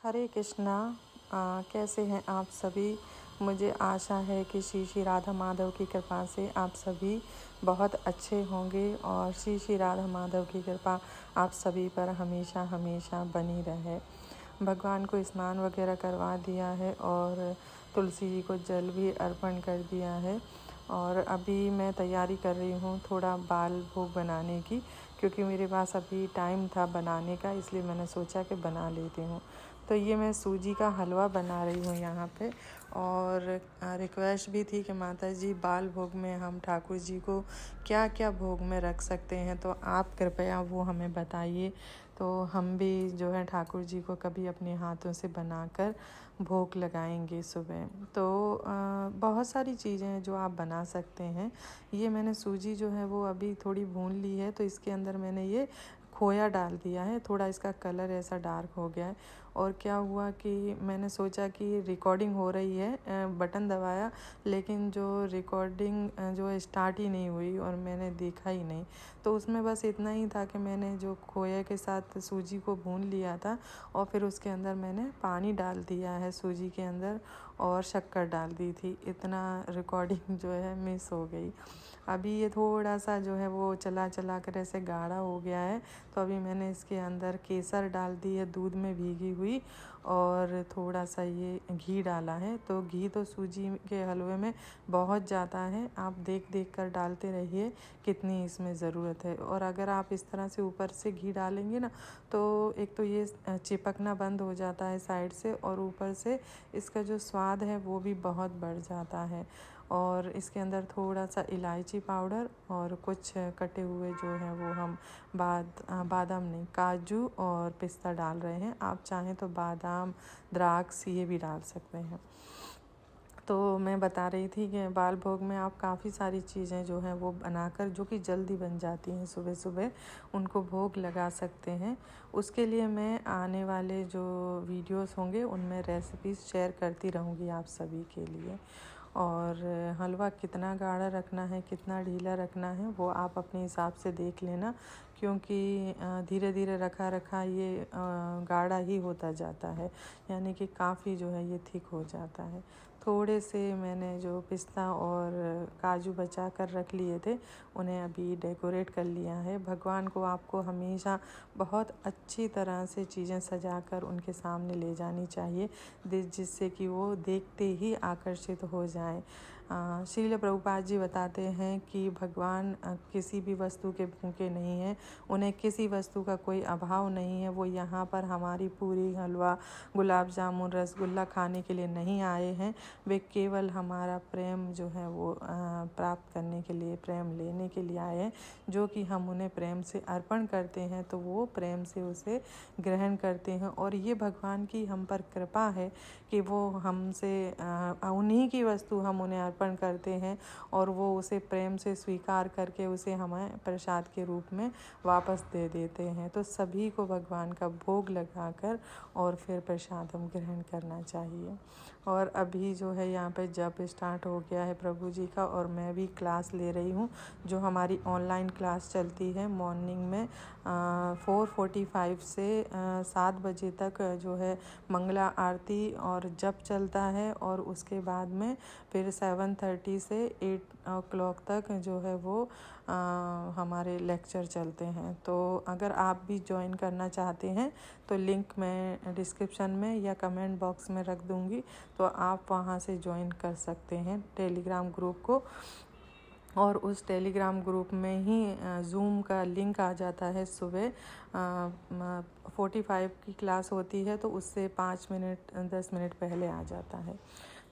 हरे कृष्णा। कैसे हैं आप सभी। मुझे आशा है कि श्री श्री राधा माधव की कृपा से आप सभी बहुत अच्छे होंगे और श्री श्री राधा माधव की कृपा आप सभी पर हमेशा हमेशा बनी रहे। भगवान को स्नान वगैरह करवा दिया है और तुलसी जी को जल भी अर्पण कर दिया है और अभी मैं तैयारी कर रही हूँ थोड़ा बाल भोग बनाने की, क्योंकि मेरे पास अभी टाइम था बनाने का, इसलिए मैंने सोचा कि बना लेती हूँ। तो ये मैं सूजी का हलवा बना रही हूँ यहाँ पे। और रिक्वेस्ट भी थी कि माता जी बाल भोग में हम ठाकुर जी को क्या क्या भोग में रख सकते हैं, तो आप कृपया वो हमें बताइए। तो हम भी जो है ठाकुर जी को कभी अपने हाथों से बनाकर भोग लगाएंगे सुबह। तो बहुत सारी चीज़ें हैं जो आप बना सकते हैं। ये मैंने सूजी जो है वो अभी थोड़ी भून ली है, तो इसके अंदर मैंने ये खोया डाल दिया है। थोड़ा इसका कलर ऐसा डार्क हो गया है। और क्या हुआ कि मैंने सोचा कि रिकॉर्डिंग हो रही है, बटन दबाया, लेकिन जो रिकॉर्डिंग जो स्टार्ट ही नहीं हुई और मैंने देखा ही नहीं। तो उसमें बस इतना ही था कि मैंने जो खोया के साथ सूजी को भून लिया था और फिर उसके अंदर मैंने पानी डाल दिया है सूजी के अंदर और शक्कर डाल दी थी। इतना रिकॉर्डिंग जो है मिस हो गई। अभी ये थोड़ा सा जो है वो चला चला कर ऐसे गाढ़ा हो गया है, तो अभी मैंने इसके अंदर केसर डाल दी है दूध में भीगी हुई और थोड़ा सा ये घी डाला है। तो घी तो सूजी के हलवे में बहुत ज़्यादा है, आप देख देख कर डालते रहिए कितनी इसमें ज़रूरत है। और अगर आप इस तरह से ऊपर से घी डालेंगे ना, तो एक तो ये चिपकना बंद हो जाता है साइड से, और ऊपर से इसका जो स्वाद है वो भी बहुत बढ़ जाता है। और इसके अंदर थोड़ा सा इलायची पाउडर और कुछ कटे हुए जो हैं वो हम बादाम नहीं, काजू और पिस्ता डाल रहे हैं। आप चाहें तो बादाम, द्राक्ष ये भी डाल सकते हैं। तो मैं बता रही थी कि बाल भोग में आप काफ़ी सारी चीज़ें जो हैं वो बनाकर, जो कि जल्दी बन जाती हैं सुबह सुबह, उनको भोग लगा सकते हैं। उसके लिए मैं आने वाले जो वीडियोस होंगे उनमें रेसिपीज़ शेयर करती रहूँगी आप सभी के लिए। और हलवा कितना गाढ़ा रखना है, कितना ढीला रखना है, वो आप अपने हिसाब से देख लेना, क्योंकि धीरे धीरे रखा रखा ये गाढ़ा ही होता जाता है, यानी कि काफ़ी जो है ये थिक हो जाता है। थोड़े से मैंने जो पिस्ता और काजू बचा कर रख लिए थे, उन्हें अभी डेकोरेट कर लिया है। भगवान को आपको हमेशा बहुत अच्छी तरह से चीज़ें सजाकर उनके सामने ले जानी चाहिए, जिससे कि वो देखते ही आकर्षित हो जाएं। श्रील प्रभुपाद जी बताते हैं कि भगवान किसी भी वस्तु के भूखे नहीं हैं, उन्हें किसी वस्तु का कोई अभाव नहीं है। वो यहाँ पर हमारी पूरी, हलवा, गुलाब जामुन, रसगुल्ला खाने के लिए नहीं आए हैं। वे केवल हमारा प्रेम जो है वो प्राप्त करने के लिए, प्रेम लेने के लिए आए हैं। जो कि हम उन्हें प्रेम से अर्पण करते हैं तो वो प्रेम से उसे ग्रहण करते हैं। और ये भगवान की हम पर कृपा है कि वो हमसे उन्हीं की वस्तु हम उन्हें अर्पण करते हैं और वो उसे प्रेम से स्वीकार करके उसे हमें प्रसाद के रूप में वापस दे देते हैं। तो सभी को भगवान का भोग लगाकर और फिर प्रसाद हम ग्रहण करना चाहिए। और अभी जो है यहाँ पे जप स्टार्ट हो गया है प्रभु जी का, और मैं भी क्लास ले रही हूँ, जो हमारी ऑनलाइन क्लास चलती है मॉर्निंग में 4:45 से 7 बजे तक जो है मंगला आरती और जप चलता है। और उसके बाद में फिर 7:30 से 8 o'clock तक जो है वो हमारे लेक्चर चलते हैं। तो अगर आप भी ज्वाइन करना चाहते हैं तो लिंक मैं डिस्क्रिप्शन में या कमेंट बॉक्स में रख दूँगी, तो आप वहाँ से ज्वाइन कर सकते हैं टेलीग्राम ग्रुप को। और उस टेलीग्राम ग्रुप में ही ज़ूम का लिंक आ जाता है। सुबह 45 की क्लास होती है, तो उससे 5 मिनट 10 मिनट पहले आ जाता है,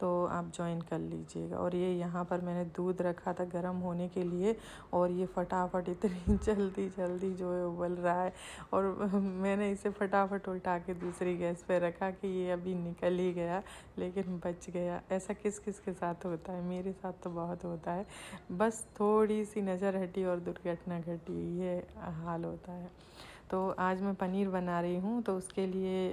तो आप ज्वाइन कर लीजिएगा। और ये यहाँ पर मैंने दूध रखा था गर्म होने के लिए, और ये फटाफट इतनी जल्दी जल्दी जो है उबल रहा है, और मैंने इसे फटाफट उल्टा के दूसरी गैस पे रखा कि ये अभी निकल ही गया, लेकिन बच गया। ऐसा किस किस के साथ होता है, मेरे साथ तो बहुत होता है। बस थोड़ी सी नज़र हटी और दुर्घटना घटी, ये हाल होता है। तो आज मैं पनीर बना रही हूँ, तो उसके लिए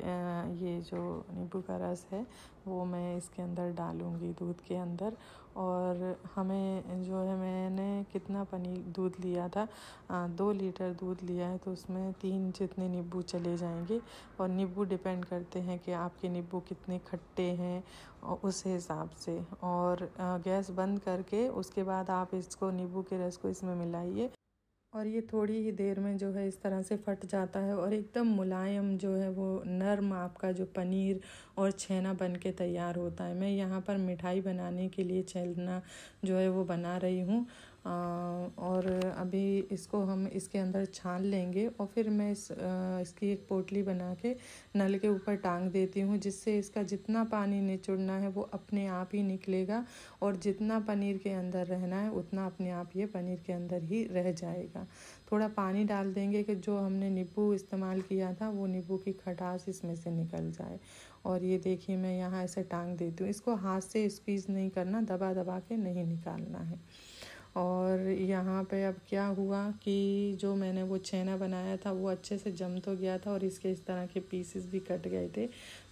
ये जो नींबू का रस है वो मैं इसके अंदर डालूँगी दूध के अंदर। और हमें जो है, मैंने कितना पनीर दूध लिया था, 2 लीटर दूध लिया है, तो उसमें 3 जितने नींबू चले जाएंगे। और नींबू डिपेंड करते हैं कि आपके नींबू कितने खट्टे हैं उस हिसाब से। और गैस बंद करके उसके बाद आप इसको नींबू के रस को इसमें मिलाइए और ये थोड़ी ही देर में जो है इस तरह से फट जाता है और एकदम मुलायम जो है वो नर्म आपका जो पनीर और छेना बन के तैयार होता है। मैं यहाँ पर मिठाई बनाने के लिए छेना जो है वो बना रही हूँ। और अभी इसको हम इसके अंदर छान लेंगे और फिर मैं इसकी एक पोटली बना के नल के ऊपर टांग देती हूँ, जिससे इसका जितना पानी निचोड़ना है वो अपने आप ही निकलेगा और जितना पनीर के अंदर रहना है उतना अपने आप ये पनीर के अंदर ही रह जाएगा। थोड़ा पानी डाल देंगे कि जो हमने नींबू इस्तेमाल किया था वो नींबू की खटास इसमें से निकल जाए। और ये देखिए मैं यहाँ ऐसे टांग देती हूँ। इसको हाथ से स्क्वीज़ नहीं करना, दबा दबा के नहीं निकालना है। और यहाँ पे अब क्या हुआ कि जो मैंने वो छेना बनाया था वो अच्छे से जम तो गया था और इसके इस तरह के पीसेस भी कट गए थे।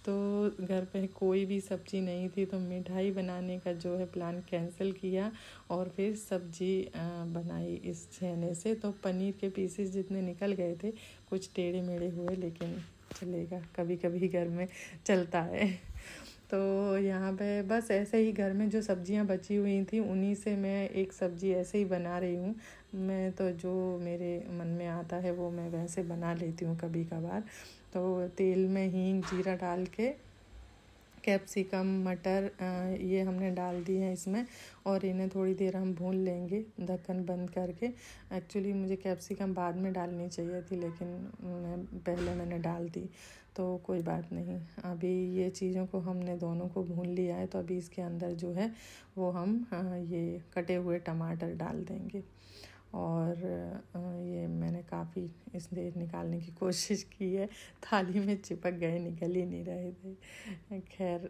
तो घर पे कोई भी सब्ज़ी नहीं थी, तो मिठाई बनाने का जो है प्लान कैंसिल किया और फिर सब्ज़ी बनाई इस छेने से। तो पनीर के पीसेस जितने निकल गए थे, कुछ टेढ़े मेढ़े हुए, लेकिन चलेगा, कभी कभी घर में चलता है। तो यहाँ पे बस ऐसे ही घर में जो सब्जियाँ बची हुई थी उन्हीं से मैं एक सब्ज़ी ऐसे ही बना रही हूँ। मैं तो जो मेरे मन में आता है वो मैं वैसे बना लेती हूँ कभी कभार। तो तेल में हींग जीरा डाल के कैप्सिकम मटर ये हमने डाल दी है इसमें और इन्हें थोड़ी देर हम भून लेंगे ढक्कन बंद करके। एक्चुअली मुझे कैप्सिकम बाद में डालनी चाहिए थी, लेकिन मैंने डाल दी, तो कोई बात नहीं। अभी ये चीज़ों को हमने दोनों को भून लिया है, तो अभी इसके अंदर जो है वो हम ये कटे हुए टमाटर डाल देंगे। और ये मैंने काफ़ी इसलिए निकालने की कोशिश की है, थाली में चिपक गए, निकल ही नहीं रहे थे। खैर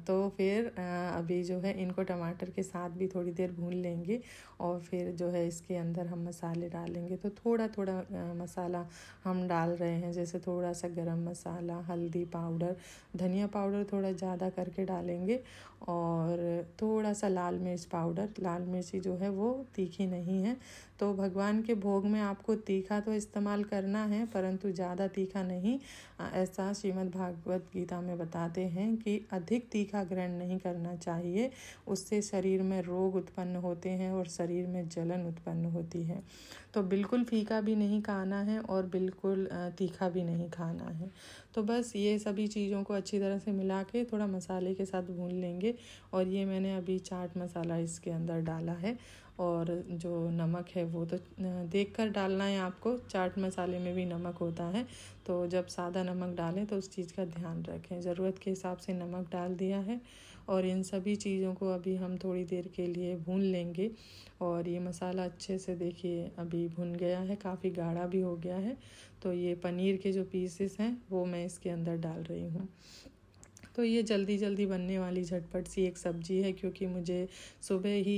तो फिर अभी जो है इनको टमाटर के साथ भी थोड़ी देर भून लेंगे और फिर जो है इसके अंदर हम मसाले डालेंगे। तो थोड़ा थोड़ा मसाला हम डाल रहे हैं, जैसे थोड़ा सा गरम मसाला, हल्दी पाउडर, धनिया पाउडर थोड़ा ज़्यादा करके डालेंगे और थोड़ा सा लाल मिर्च पाउडर। लाल मिर्ची जो है वो तीखी नहीं है, तो भगवान के भोग में आपको तीखा तो इस्तेमाल करना है परंतु ज़्यादा तीखा नहीं। ऐसा श्रीमद् भागवत गीता में बताते हैं कि अधिक तीखा ग्रहण नहीं करना चाहिए, उससे शरीर में रोग उत्पन्न होते हैं और शरीर में जलन उत्पन्न होती है। तो बिल्कुल फीका भी नहीं खाना है और बिल्कुल तीखा भी नहीं खाना है। तो बस ये सभी चीज़ों को अच्छी तरह से मिला के थोड़ा मसाले के साथ भून लेंगे। और ये मैंने अभी चाट मसाला इसके अंदर डाला है और जो नमक है वो तो देखकर डालना है आपको, चाट मसाले में भी नमक होता है, तो जब सादा नमक डालें तो उस चीज़ का ध्यान रखें। ज़रूरत के हिसाब से नमक डाल दिया है और इन सभी चीज़ों को अभी हम थोड़ी देर के लिए भून लेंगे। और ये मसाला अच्छे से देखिए अभी भुन गया है, काफ़ी गाढ़ा भी हो गया है। तो ये पनीर के जो पीसेस हैं वो मैं इसके अंदर डाल रही हूँ। तो ये जल्दी जल्दी बनने वाली झटपट सी एक सब्ज़ी है, क्योंकि मुझे सुबह ही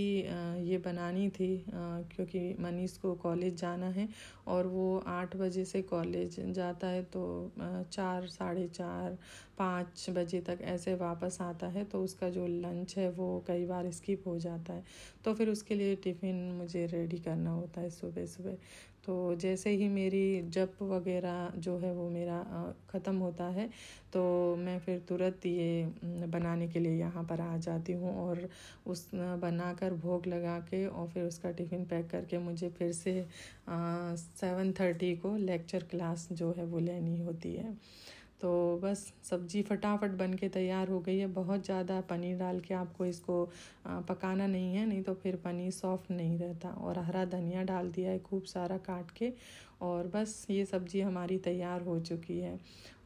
ये बनानी थी, क्योंकि मनीष को कॉलेज जाना है और वो 8 बजे से कॉलेज जाता है, तो 4 साढ़े 4 5 बजे तक ऐसे वापस आता है। तो उसका जो लंच है वो कई बार स्किप हो जाता है, तो फिर उसके लिए टिफ़िन मुझे रेडी करना होता है सुबह सुबह। तो जैसे ही मेरी जप वगैरह जो है वो मेरा ख़त्म होता है, तो मैं फिर तुरंत ये बनाने के लिए यहाँ पर आ जाती हूँ और उस बनाकर भोग लगा के और फिर उसका टिफ़िन पैक करके मुझे फिर से 7:30 को लेक्चर क्लास जो है वो लेनी होती है। तो बस सब्ज़ी फटाफट बन के तैयार हो गई है। बहुत ज़्यादा पनीर डाल के आपको इसको पकाना नहीं है, नहीं तो फिर पनीर सॉफ्ट नहीं रहता। और हरा धनिया डाल दिया है खूब सारा काट के, और बस ये सब्ज़ी हमारी तैयार हो चुकी है।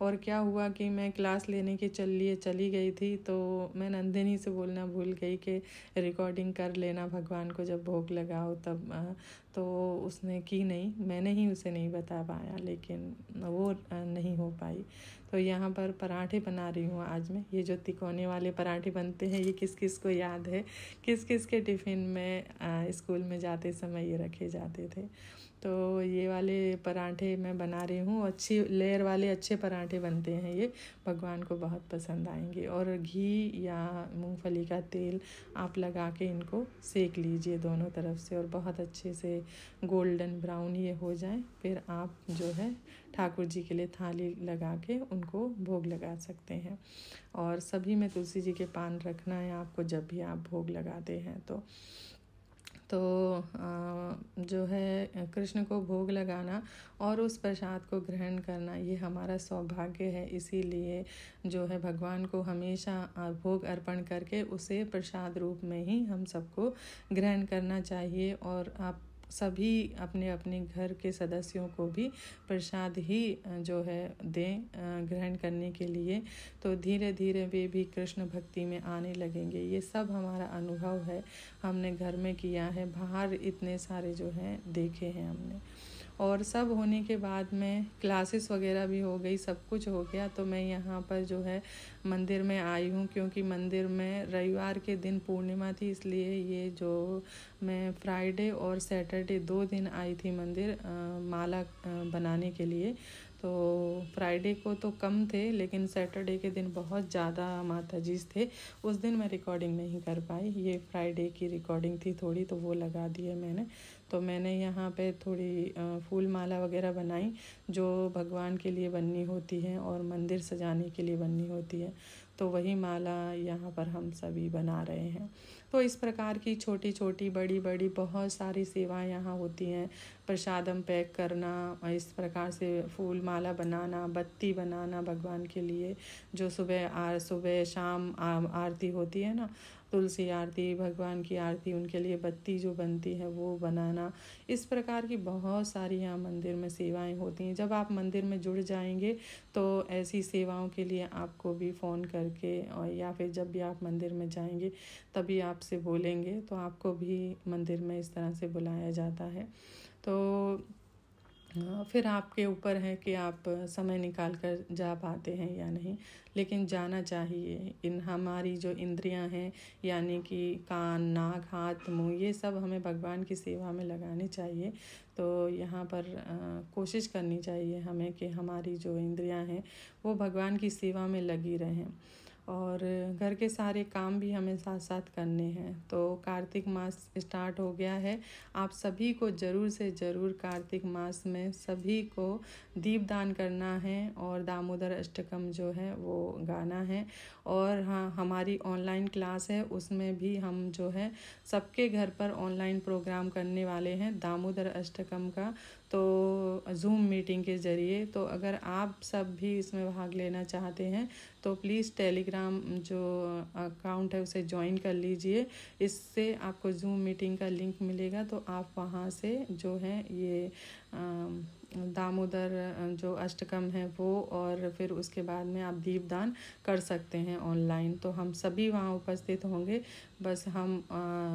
और क्या हुआ कि मैं क्लास लेने के चली गई थी, तो मैं नंदिनी से बोलना भूल गई कि रिकॉर्डिंग कर लेना भगवान को जब भोग लगाओ तब। तो उसने की नहीं, मैंने ही उसे नहीं बता पाया, लेकिन वो नहीं हो पाई। तो यहाँ पर पराठे बना रही हूँ आज मैं। ये जो तिकोने वाले पराठे बनते हैं, ये किस किस को याद है, किस किस के टिफ़िन में स्कूल में जाते समय ये रखे जाते थे। तो ये वाले पराठे मैं बना रही हूँ। अच्छी लेयर वाले अच्छे पराठे बनते हैं, ये भगवान को बहुत पसंद आएंगे। और घी या मूंगफली का तेल आप लगा के इनको सेक लीजिए दोनों तरफ से, और बहुत अच्छे से गोल्डन ब्राउन ये हो जाए, फिर आप जो है ठाकुर जी के लिए थाली लगा के उनको भोग लगा सकते हैं। और सभी में तुलसी जी के पान रखना है आपको जब भी आप भोग लगाते हैं। तो जो है कृष्ण को भोग लगाना और उस प्रसाद को ग्रहण करना, ये हमारा सौभाग्य है। इसीलिए जो है भगवान को हमेशा भोग अर्पण करके उसे प्रसाद रूप में ही हम सबको ग्रहण करना चाहिए। और आप सभी अपने अपने घर के सदस्यों को भी प्रसाद ही जो है दें ग्रहण करने के लिए। तो धीरे धीरे वे भी कृष्ण भक्ति में आने लगेंगे। ये सब हमारा अनुभव है, हमने घर में किया है, बाहर इतने सारे जो हैं देखे हैं हमने। और सब होने के बाद में क्लासेस वगैरह भी हो गई, सब कुछ हो गया। तो मैं यहाँ पर जो है मंदिर में आई हूँ, क्योंकि मंदिर में रविवार के दिन पूर्णिमा थी, इसलिए ये जो मैं फ्राइडे और सैटरडे 2 दिन आई थी मंदिर माला बनाने के लिए। तो फ्राइडे को तो कम थे, लेकिन सैटरडे के दिन बहुत ज़्यादा माता जी थे। उस दिन मैं रिकॉर्डिंग नहीं कर पाई, ये फ्राइडे की रिकॉर्डिंग थी थोड़ी, तो वो लगा दिए मैंने। तो मैंने यहाँ पे थोड़ी फूल माला वगैरह बनाई जो भगवान के लिए बननी होती है और मंदिर सजाने के लिए बननी होती है। तो वही माला यहाँ पर हम सभी बना रहे हैं। तो इस प्रकार की छोटी छोटी बड़ी बड़ी बहुत सारी सेवाएं यहाँ होती हैं। प्रसादम पैक करना, इस प्रकार से फूल माला बनाना, बत्ती बनाना भगवान के लिए, जो सुबह शाम आरती होती है ना, तुलसी आरती, भगवान की आरती, उनके लिए बत्ती जो बनती है वो बनाना। इस प्रकार की बहुत सारी यहाँ मंदिर में सेवाएं होती हैं। जब आप मंदिर में जुड़ जाएंगे तो ऐसी सेवाओं के लिए आपको भी फ़ोन करके, और या फिर जब भी आप मंदिर में जाएंगे तभी आपसे बोलेंगे, तो आपको भी मंदिर में इस तरह से बुलाया जाता है। तो फिर आपके ऊपर है कि आप समय निकाल कर जा पाते हैं या नहीं, लेकिन जाना चाहिए। इन हमारी जो इंद्रियां हैं, यानी कि कान, नाक, हाथ, मुंह, ये सब हमें भगवान की सेवा में लगाने चाहिए। तो यहाँ पर कोशिश करनी चाहिए हमें कि हमारी जो इंद्रियां हैं वो भगवान की सेवा में लगी रहें। और घर के सारे काम भी हमें साथ साथ करने हैं। तो कार्तिक मास स्टार्ट हो गया है, आप सभी को ज़रूर से ज़रूर कार्तिक मास में सभी को दीपदान करना है और दामोदर अष्टकम जो है वो गाना है। और हाँ, हमारी ऑनलाइन क्लास है, उसमें भी हम जो है सबके घर पर ऑनलाइन प्रोग्राम करने वाले हैं दामोदर अष्टकम का, तो जूम मीटिंग के ज़रिए। तो अगर आप सब भी इसमें भाग लेना चाहते हैं तो प्लीज़ टेलीग्राम जो अकाउंट है उसे ज्वाइन कर लीजिए। इससे आपको जूम मीटिंग का लिंक मिलेगा, तो आप वहाँ से जो है ये दामोदर जो अष्टकम है वो, और फिर उसके बाद में आप दीपदान कर सकते हैं ऑनलाइन। तो हम सभी वहाँ उपस्थित होंगे, बस हम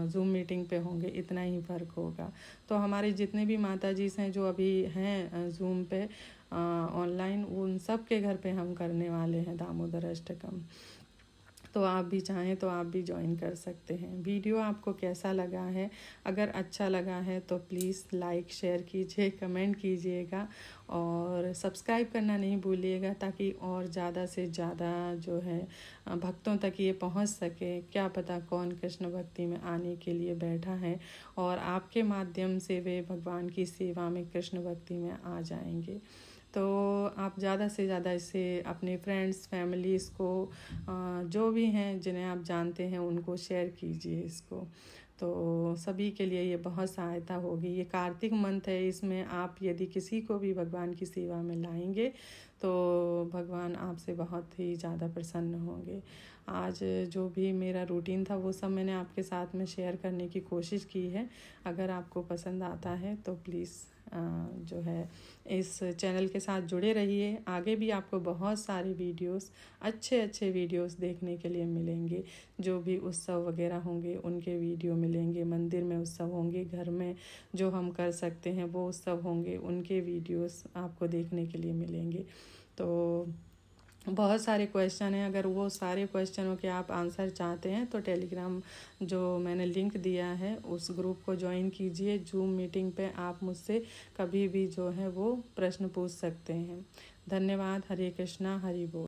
जूम मीटिंग पे होंगे, इतना ही फ़र्क होगा। तो हमारे जितने भी माता जी हैं जो अभी हैं जूम पे ऑनलाइन, उन सब के घर पे हम करने वाले हैं दामोदर अष्टकम। तो आप भी चाहें तो आप भी ज्वाइन कर सकते हैं। वीडियो आपको कैसा लगा है? अगर अच्छा लगा है तो प्लीज़ लाइक शेयर कीजिए, कमेंट कीजिएगा और सब्सक्राइब करना नहीं भूलिएगा, ताकि और ज़्यादा से ज़्यादा जो है भक्तों तक ये पहुंच सके। क्या पता कौन कृष्ण भक्ति में आने के लिए बैठा है और आपके माध्यम से वे भगवान की सेवा में कृष्ण भक्ति में आ जाएंगे। तो आप ज़्यादा से ज़्यादा इसे अपने फ्रेंड्स, फैमिलीज़ को, जो भी हैं जिन्हें आप जानते हैं, उनको शेयर कीजिए इसको। तो सभी के लिए ये बहुत सहायता होगी। ये कार्तिक मंथ है, इसमें आप यदि किसी को भी भगवान की सेवा में लाएंगे तो भगवान आपसे बहुत ही ज़्यादा प्रसन्न होंगे। आज जो भी मेरा रूटीन था वो सब मैंने आपके साथ में शेयर करने की कोशिश की है। अगर आपको पसंद आता है तो प्लीज़ जो है इस चैनल के साथ जुड़े रहिए। आगे भी आपको बहुत सारे वीडियोस, अच्छे अच्छे वीडियोस देखने के लिए मिलेंगे। जो भी उत्सव वगैरह होंगे उनके वीडियो मिलेंगे, मंदिर में उत्सव होंगे, घर में जो हम कर सकते हैं वो उत्सव होंगे, उनके वीडियोस आपको देखने के लिए मिलेंगे। तो बहुत सारे क्वेश्चन हैं। अगर वो सारे क्वेश्चनों के आप आंसर चाहते हैं तो टेलीग्राम जो मैंने लिंक दिया है उस ग्रुप को ज्वाइन कीजिए। जूम मीटिंग पे आप मुझसे कभी भी जो है वो प्रश्न पूछ सकते हैं। धन्यवाद। हरे कृष्णा, हरि बोल।